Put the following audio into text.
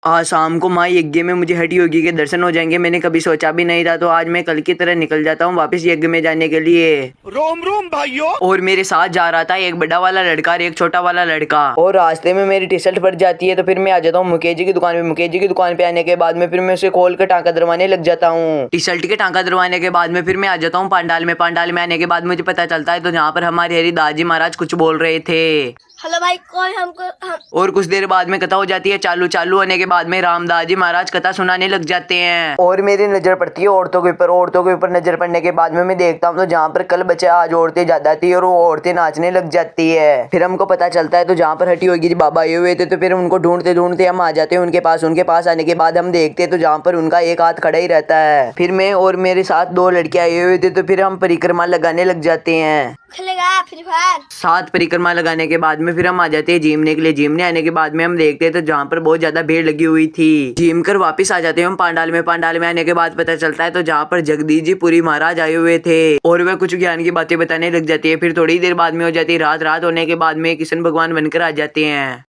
आज शाम को माँ यज्ञ में मुझे हठी योगी के दर्शन हो जाएंगे। मैंने कभी सोचा भी नहीं था, तो आज मैं कल की तरह निकल जाता हूँ वापस यज्ञ में जाने के लिए। रोम रोम भाइयों। और मेरे साथ जा रहा था एक बड़ा वाला लड़का और एक छोटा वाला लड़का। और रास्ते में मेरी टी शर्ट फट जाती है, तो फिर मैं आ जाता हूँ मुकेश जी की दुकान पे। मुकेश जी की दुकान पे आने के बाद में फिर मैं उसे खोल कर टांका दरवाने लग जाता हूँ। टी शर्ट के टांका दरवाने के बाद में फिर मैं आ जाता हूँ पांडाल में। पांडाल में आने के बाद मुझे पता चलता है तो जहाँ पर हमारे हरिदास जी महाराज कुछ बोल रहे थे। हेलो भाई, कौन हमको और कुछ देर बाद में कथा हो जाती है चालू। चालू होने के बाद में रामदास जी महाराज कथा सुनाने लग जाते हैं। और मेरी नजर पड़ती है औरतों के ऊपर। औरतों के ऊपर नजर पड़ने के बाद में मैं देखता हूँ तो जहाँ पर कल बच्चे आज औरतें ज्यादा थी और वो औरतें नाचने लग जाती है। फिर हमको पता चलता है तो जहाँ पर हठी योगी जी बाबा आए हुए थे, तो फिर उनको ढूंढते ढूंढते हम आ जाते हैं उनके पास। उनके पास आने के बाद हम देखते हैं तो जहाँ पर उनका एक हाथ खड़ा ही रहता है। फिर मैं और मेरे साथ दो लड़के आए हुए थे, तो फिर हम परिक्रमा लगाने लग जाते हैं। खेलेगा फ्री फायर? 7 परिक्रमा लगाने के बाद में फिर हम आ जाते हैं जिमने के लिए। जिमने आने के बाद में हम देखते हैं तो जहाँ पर बहुत ज्यादा भीड़ लगी हुई थी। जिम कर वापस आ जाते हैं हम पांडाल में। पांडाल में आने के बाद पता चलता है तो जहाँ पर जगदीश जी पुरी महाराज आए हुए थे और वह कुछ ज्ञान की बातें बताने लग जाती है। फिर थोड़ी देर बाद में हो जाती है रात। रात होने के बाद में कृष्ण भगवान बनकर आ जाते हैं।